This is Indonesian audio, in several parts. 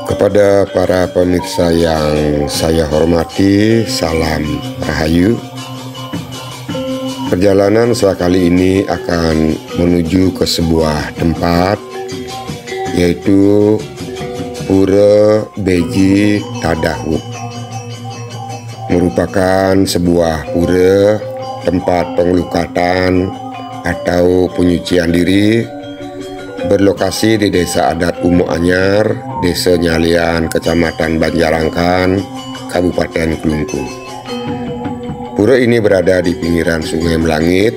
Kepada para pemirsa yang saya hormati, salam rahayu. Perjalanan saya kali ini akan menuju ke sebuah tempat, yaitu Pura Beji Tadahwuk. Merupakan sebuah pura tempat pengelukatan atau penyucian diri, berlokasi di Desa Adat Umo Anyar, Desa Nyalian, Kecamatan Banjarangkan, Kabupaten Klungkung. Pura ini berada di pinggiran Sungai Melangit.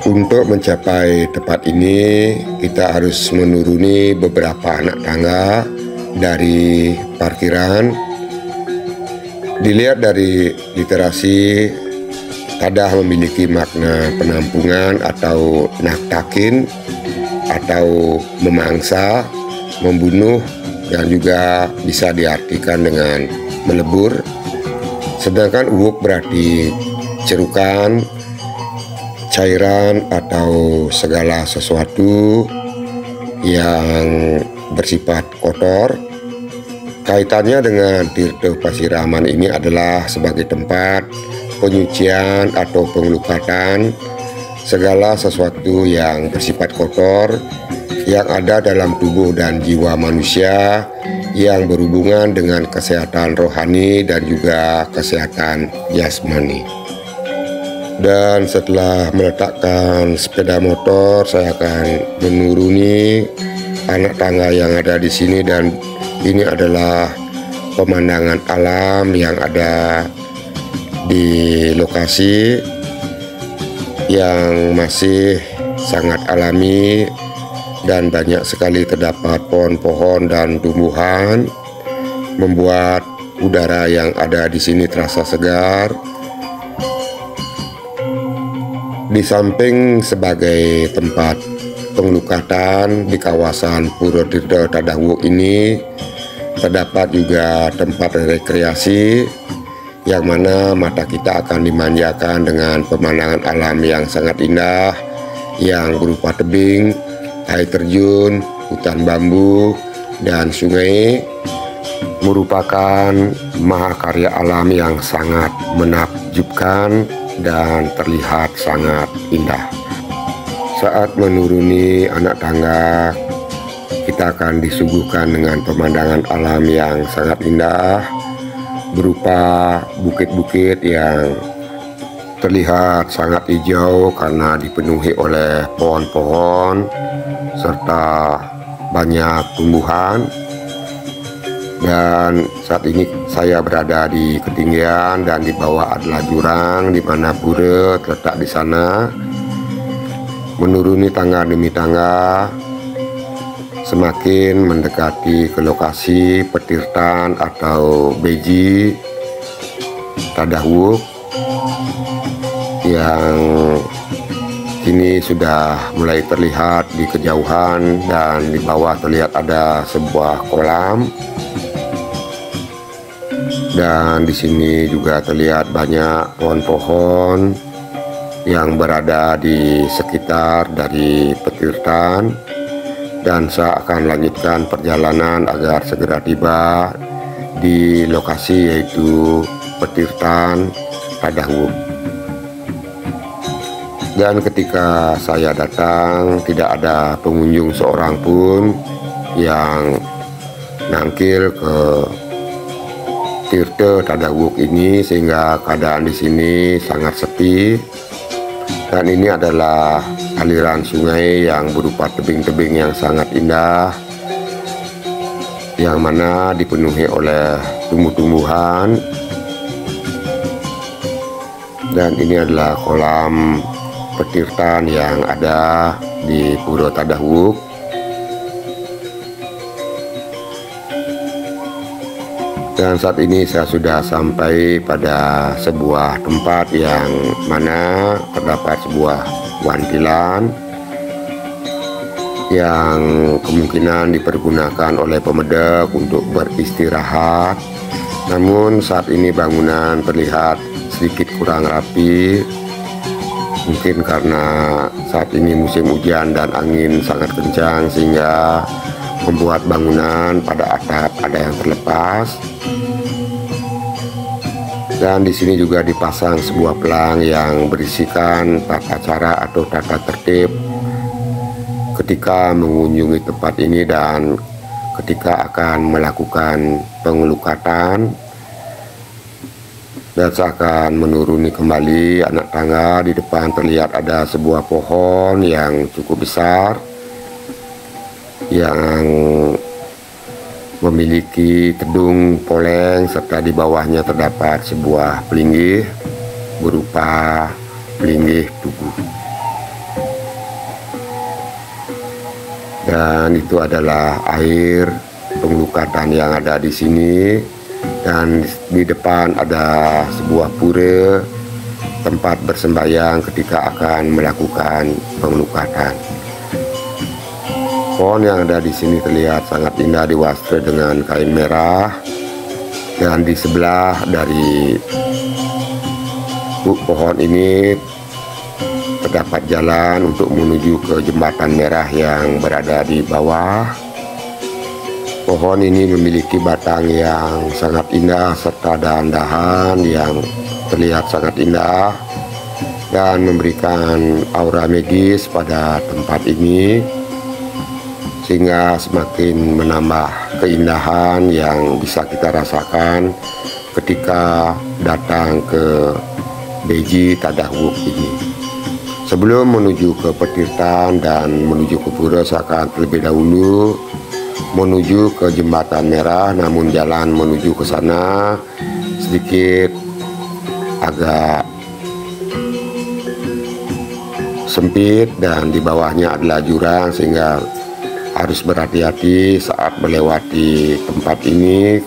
Untuk mencapai tempat ini, kita harus menuruni beberapa anak tangga dari parkiran. Dilihat dari literasi, tadah memiliki makna penampungan atau naktakin, atau memangsa, membunuh, dan juga bisa diartikan dengan melebur. Sedangkan uwuk berarti cerukan, cairan, atau segala sesuatu yang bersifat kotor. Kaitannya dengan Tirta Pasiraman ini adalah sebagai tempat penyucian atau pengelukatan segala sesuatu yang bersifat kotor yang ada dalam tubuh dan jiwa manusia, yang berhubungan dengan kesehatan rohani dan juga kesehatan jasmani. Dan setelah meletakkan sepeda motor, saya akan menuruni anak tangga yang ada di sini, dan ini adalah pemandangan alam yang ada di lokasi yang masih sangat alami, dan banyak sekali terdapat pohon-pohon dan tumbuhan, membuat udara yang ada di sini terasa segar. Di samping sebagai tempat pengelukatan di kawasan Pura Tirta Tadahwuk ini, terdapat juga tempat rekreasi yang mana mata kita akan dimanjakan dengan pemandangan alam yang sangat indah, yang berupa tebing, air terjun, hutan bambu, dan sungai. Merupakan mahakarya alam yang sangat menakjubkan dan terlihat sangat indah. Saat menuruni anak tangga, kita akan disuguhkan dengan pemandangan alam yang sangat indah, berupa bukit-bukit yang terlihat sangat hijau karena dipenuhi oleh pohon-pohon serta banyak tumbuhan. Dan saat ini saya berada di ketinggian, dan di bawah adalah jurang di mana pura terletak di sana. Menuruni tangga demi tangga, semakin mendekati ke lokasi petirtan atau Beji Tadahwuk yang kini sudah mulai terlihat di kejauhan, dan di bawah terlihat ada sebuah kolam, dan di sini juga terlihat banyak pohon-pohon yang berada di sekitar dari petirtan. Dan saya akan lanjutkan perjalanan agar segera tiba di lokasi, yaitu petirtan Tadahwuk. Dan ketika saya datang, tidak ada pengunjung seorang pun yang nangkil ke Tirta Tadahwuk ini, sehingga keadaan di sini sangat sepi. Dan ini adalah aliran sungai yang berupa tebing-tebing yang sangat indah, yang mana dipenuhi oleh tumbuh-tumbuhan. Dan ini adalah kolam petirtan yang ada di Pura Tadahwuk. Dan saat ini saya sudah sampai pada sebuah tempat yang mana terdapat sebuah wantilan yang kemungkinan dipergunakan oleh pemedek untuk beristirahat. Namun saat ini bangunan terlihat sedikit kurang rapi, mungkin karena saat ini musim hujan dan angin sangat kencang, sehingga membuat bangunan pada atap ada yang terlepas. Dan di sini juga dipasang sebuah pelang yang berisikan tata cara atau tata tertib ketika mengunjungi tempat ini dan ketika akan melakukan pengelukatan. Dan seakan menuruni kembali anak tangga, di depan terlihat ada sebuah pohon yang cukup besar yang memiliki kedung poleng, serta di bawahnya terdapat sebuah pelinggih berupa pelinggih tugu. Dan itu adalah air pengelukatan yang ada di sini. Dan di depan ada sebuah pura tempat bersembayang ketika akan melakukan pengelukatan. Pohon yang ada di sini terlihat sangat indah diwastra dengan kain merah, dan di sebelah dari pohon ini terdapat jalan untuk menuju ke jembatan merah yang berada di bawah. Pohon ini memiliki batang yang sangat indah serta dahan-dahan yang terlihat sangat indah dan memberikan aura magis pada tempat ini, sehingga semakin menambah keindahan yang bisa kita rasakan ketika datang ke Beji Tadahwuk ini. Sebelum menuju ke Petirtan dan menuju ke pura, saya akan terlebih dahulu menuju ke jembatan merah, namun jalan menuju ke sana sedikit agak sempit dan di bawahnya adalah jurang, sehingga harus berhati-hati saat melewati tempat ini.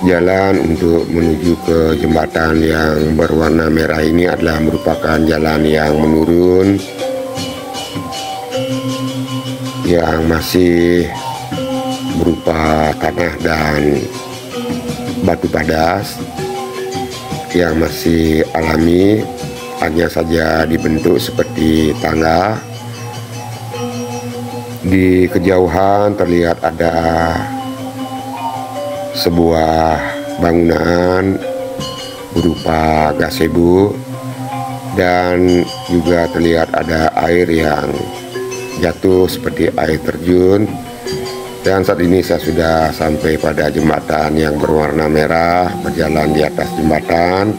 Jalan untuk menuju ke jembatan yang berwarna merah ini adalah merupakan jalan yang menurun, yang masih berupa tanah dan batu padas yang masih alami, hanya saja dibentuk seperti tangga. Di kejauhan terlihat ada sebuah bangunan berupa gazebo, dan juga terlihat ada air yang jatuh seperti air terjun. Dan saat ini saya sudah sampai pada jembatan yang berwarna merah, berjalan di atas jembatan,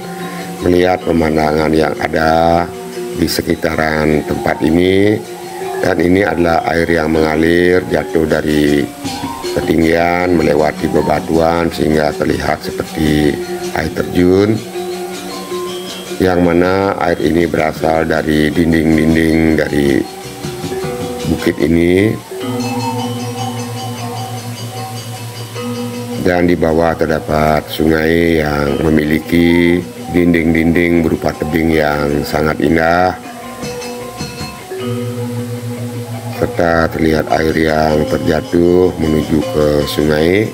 melihat pemandangan yang ada di sekitaran tempat ini. Dan ini adalah air yang mengalir jatuh dari ketinggian melewati bebatuan sehingga terlihat seperti air terjun, yang mana air ini berasal dari dinding-dinding dari bukit ini. Dan di bawah terdapat sungai yang memiliki dinding-dinding berupa tebing yang sangat indah, serta terlihat air yang terjatuh menuju ke sungai.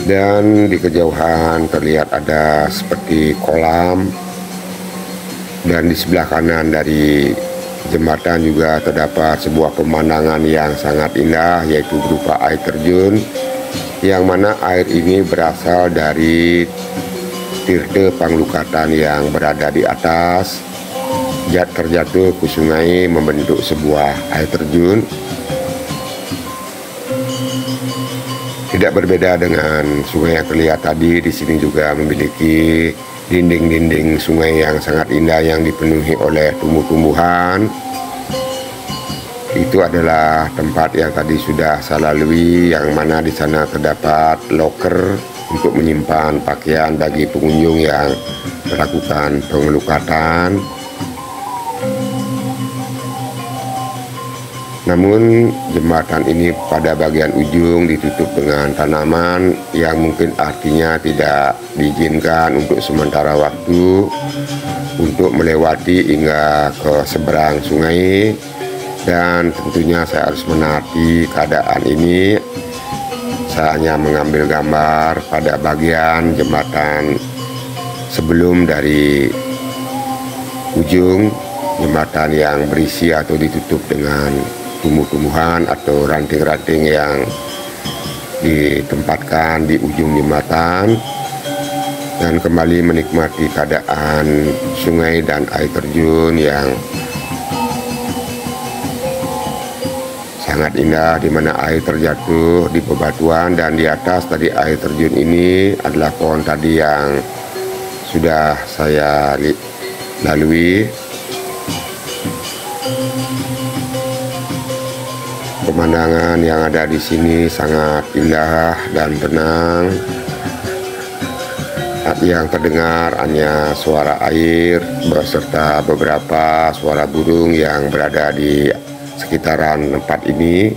Dan di kejauhan terlihat ada seperti kolam, dan di sebelah kanan dari jembatan juga terdapat sebuah pemandangan yang sangat indah, yaitu berupa air terjun, yang mana air ini berasal dari Tirta Panglukatan yang berada di atas, terjatuh ke sungai membentuk sebuah air terjun. Tidak berbeda dengan sungai yang terlihat tadi, di sini juga memiliki dinding-dinding sungai yang sangat indah yang dipenuhi oleh tumbuh-tumbuhan. Itu adalah tempat yang tadi sudah saya lalui, yang mana di sana terdapat loker untuk menyimpan pakaian bagi pengunjung yang melakukan pengelukatan. Namun jembatan ini pada bagian ujung ditutup dengan tanaman yang mungkin artinya tidak diizinkan untuk sementara waktu untuk melewati hingga ke seberang sungai. Dan tentunya saya harus menaati keadaan ini. Saya hanya mengambil gambar pada bagian jembatan sebelum dari ujung jembatan yang berisi atau ditutup dengan tumbuh-tumbuhan atau ranting-ranting yang ditempatkan di ujung jembatan, dan kembali menikmati keadaan sungai dan air terjun yang sangat indah, di mana air terjatuh di bebatuan, dan di atas tadi air terjun ini adalah pohon tadi yang sudah saya lalui. Pemandangan yang ada di sini sangat indah dan tenang. Yang terdengar hanya suara air beserta beberapa suara burung yang berada di sekitaran tempat ini.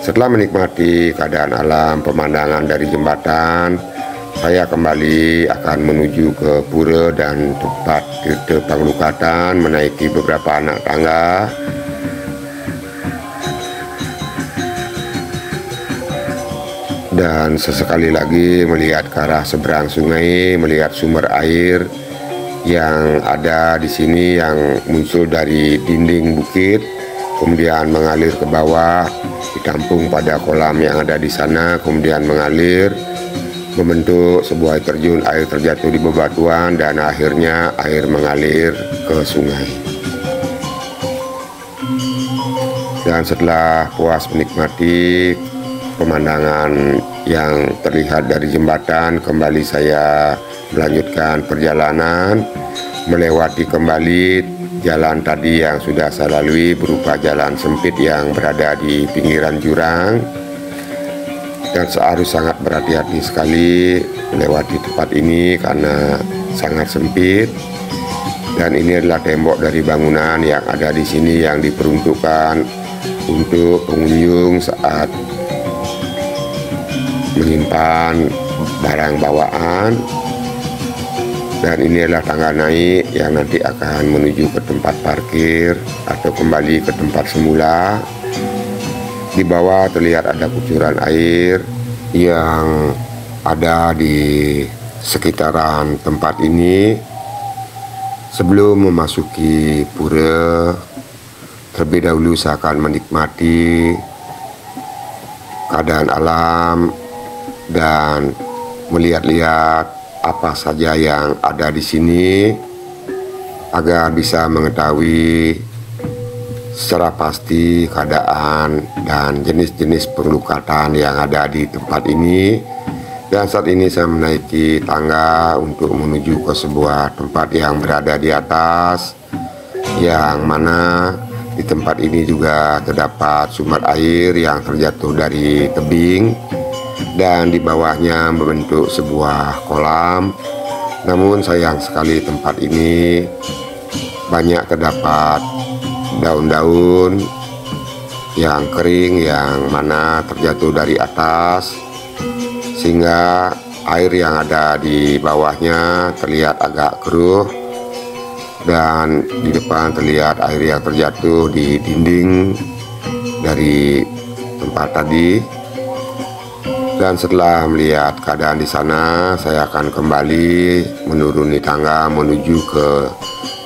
Setelah menikmati keadaan alam pemandangan dari jembatan, saya kembali akan menuju ke pura dan tempat tirta Panglukatan, menaiki beberapa anak tangga. Dan sesekali lagi melihat ke arah seberang sungai, melihat sumber air yang ada di sini yang muncul dari dinding bukit, kemudian mengalir ke bawah, ditampung pada kolam yang ada di sana, kemudian mengalir membentuk sebuah air terjun. Air terjatuh di bebatuan dan akhirnya air mengalir ke sungai. Dan setelah puas menikmati pemandangan yang terlihat dari jembatan, kembali saya melanjutkan perjalanan, melewati kembali jalan tadi yang sudah saya lalui, berupa jalan sempit yang berada di pinggiran jurang. Dan saya harus sangat berhati-hati sekali melewati tempat ini karena sangat sempit. Dan ini adalah tembok dari bangunan yang ada di sini yang diperuntukkan untuk pengunjung saat menyimpan barang bawaan. Dan ini adalah tangga naik yang nanti akan menuju ke tempat parkir atau kembali ke tempat semula. Di bawah terlihat ada kucuran air yang ada di sekitaran tempat ini. Sebelum memasuki pura, terlebih dahulu saya akan menikmati keadaan alam dan melihat-lihat apa saja yang ada di sini agar bisa mengetahui secara pasti keadaan dan jenis-jenis penglukatan yang ada di tempat ini. Dan saat ini saya menaiki tangga untuk menuju ke sebuah tempat yang berada di atas, yang mana di tempat ini juga terdapat sumber air yang terjatuh dari tebing dan di bawahnya membentuk sebuah kolam. Namun sayang sekali tempat ini banyak terdapat daun-daun yang kering yang mana terjatuh dari atas, sehingga air yang ada di bawahnya terlihat agak keruh, dan di depan terlihat air yang terjatuh di dinding dari tempat tadi. Dan setelah melihat keadaan di sana, saya akan kembali menuruni tangga menuju ke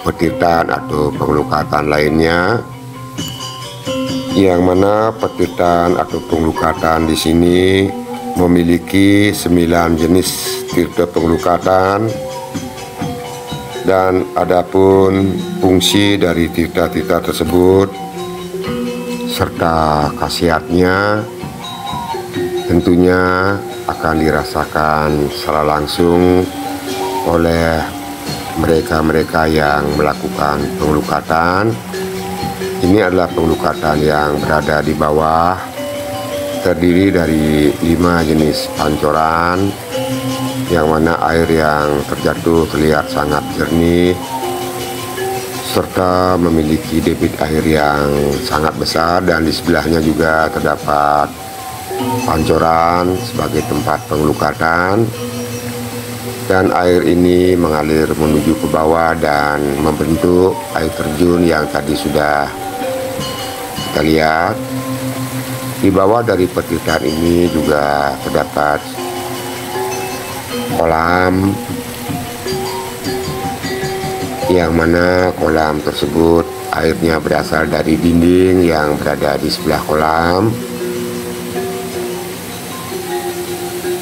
petirtan atau penglukatan lainnya, yang mana petirtan atau penglukatan di sini memiliki 9 jenis tirta penglukatan. Dan adapun fungsi dari tirta-tirta tersebut serta khasiatnya tentunya akan dirasakan secara langsung oleh mereka-mereka yang melakukan penglukatan. Ini adalah penglukatan yang berada di bawah, terdiri dari 5 jenis pancoran, yang mana air yang terjatuh terlihat sangat jernih serta memiliki debit air yang sangat besar. Dan di sebelahnya juga terdapat pancoran sebagai tempat penglukatan, dan air ini mengalir menuju ke bawah dan membentuk air terjun yang tadi sudah kita lihat. Di bawah dari petirtan ini juga terdapat kolam yang mana kolam tersebut airnya berasal dari dinding yang berada di sebelah kolam.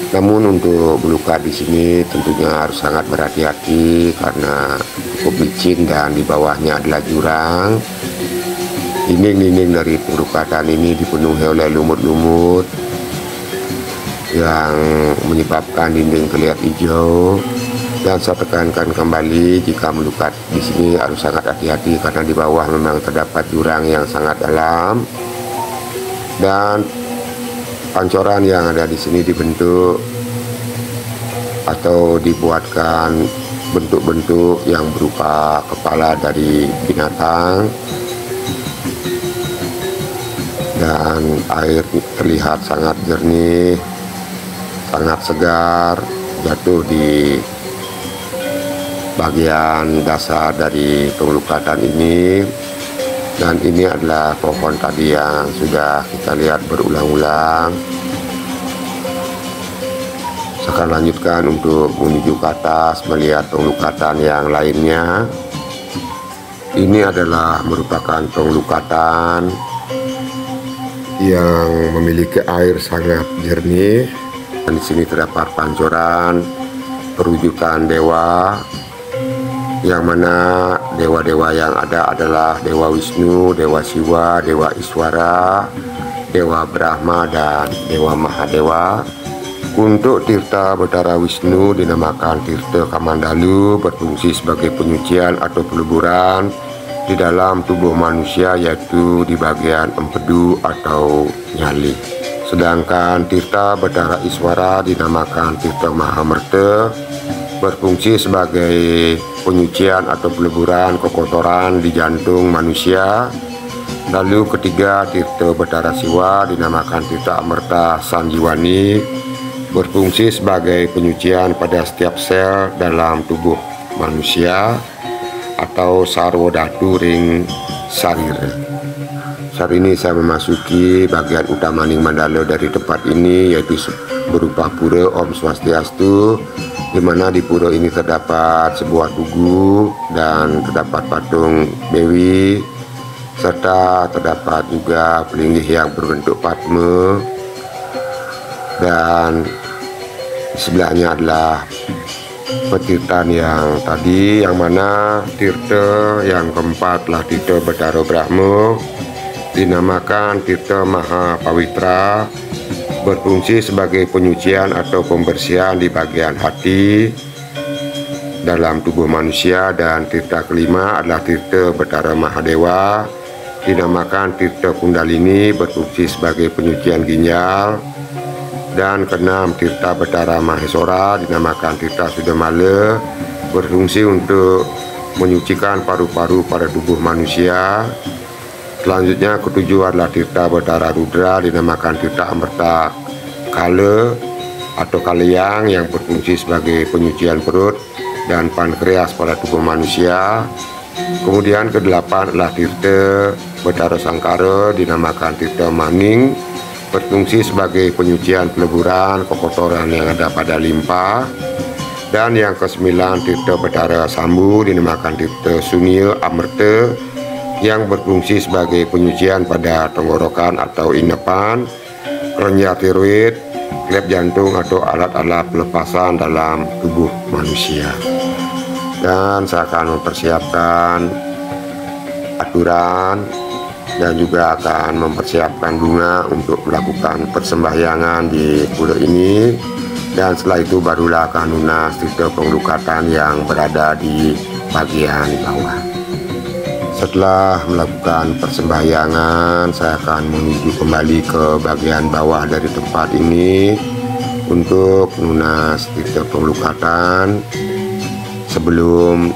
Namun untuk melukat di sini tentunya harus sangat berhati-hati karena cukup licin dan di bawahnya adalah jurang. Dinding-dinding dari pelukatan ini dipenuhi oleh lumut-lumut yang menyebabkan dinding terlihat hijau. Dan saya tekankan kembali, jika melukat di sini harus sangat hati-hati karena di bawah memang terdapat jurang yang sangat dalam. Dan pancoran yang ada di sini dibentuk atau dibuatkan bentuk-bentuk yang berupa kepala dari binatang, dan air terlihat sangat jernih, sangat segar, jatuh di bagian dasar dari pelukatan ini. Dan ini adalah pohon tadi yang sudah kita lihat berulang-ulang. Saya akan lanjutkan untuk menuju ke atas melihat pelukatan yang lainnya. Ini adalah merupakan pelukatan yang memiliki air sangat jernih. Dan di sini terdapat pancoran perwujudan dewa, yang mana dewa-dewa yang ada adalah Dewa Wisnu, Dewa Siwa, Dewa Iswara, Dewa Brahma, dan Dewa Mahadewa. Untuk Tirta Betara Wisnu dinamakan Tirta Kamandalu, berfungsi sebagai penyucian atau peleburan di dalam tubuh manusia, yaitu di bagian empedu atau nyali. Sedangkan Tirta Betara Iswara dinamakan Tirta Mahamerta, berfungsi sebagai penyucian atau peleburan kekotoran di jantung manusia. Lalu ketiga, Tirta Betara Siwa dinamakan Tirta Amerta Sanjiwani, berfungsi sebagai penyucian pada setiap sel dalam tubuh manusia atau sarwodatu ring sarir. Saat ini saya memasuki bagian utama Ning Mandala dari tempat ini, yaitu berupa pura Om Swastiastu, di mana di pura ini terdapat sebuah tugu dan terdapat patung Dewi, serta terdapat juga pelinggih yang berbentuk padma, dan di sebelahnya adalah petirtan yang tadi, yang mana tirta yang keempat adalah Tirta Betara Brahma, dinamakan Tirta Maha Pawitra, berfungsi sebagai penyucian atau pembersihan di bagian hati dalam tubuh manusia. Dan tirta kelima adalah Tirta Betara Mahadewa, dinamakan Tirta Kundalini, berfungsi sebagai penyucian ginjal. Dan keenam, Tirta Betara Maheswara, dinamakan Tirta Sudamala, berfungsi untuk menyucikan paru-paru pada tubuh manusia. Selanjutnya ketujuh adalah Tirta Betara Rudra, dinamakan Tirta Amerta Kala atau Kaleyang, yang berfungsi sebagai penyucian perut dan pankreas pada tubuh manusia. Kemudian kedelapan adalah Tirta Betara Sangkara, dinamakan Tirta Maning, berfungsi sebagai penyucian peleburan kekotoran yang ada pada limpa. Dan yang kesembilan, Tirta Betara Sambu, dinamakan Tirta Sunil Amerta, yang berfungsi sebagai penyucian pada tenggorokan atau inepan, kelenjar tiroid, klep jantung atau alat-alat pelepasan dalam tubuh manusia. Dan saya akan mempersiapkan aturan dan juga akan mempersiapkan bunga untuk melakukan persembahyangan di pura ini. Dan setelah itu barulah akan lunas tirta pengelukatan yang berada di bagian bawah. Setelah melakukan persembahyangan, saya akan menuju kembali ke bagian bawah dari tempat ini untuk lunas tirta pengelukatan sebelum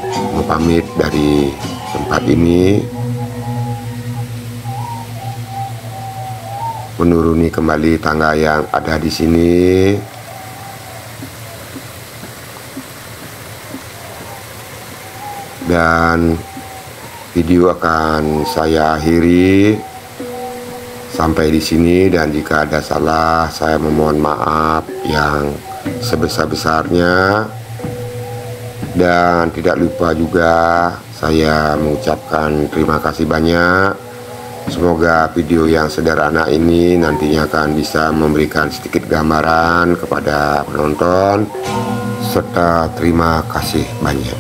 pamit dari tempat ini, menuruni kembali tangga yang ada di sini. Dan video akan saya akhiri sampai di sini, dan jika ada salah saya memohon maaf yang sebesar-besarnya. Dan tidak lupa juga saya mengucapkan terima kasih banyak. Semoga video yang sederhana ini nantinya akan bisa memberikan sedikit gambaran kepada penonton, serta terima kasih banyak.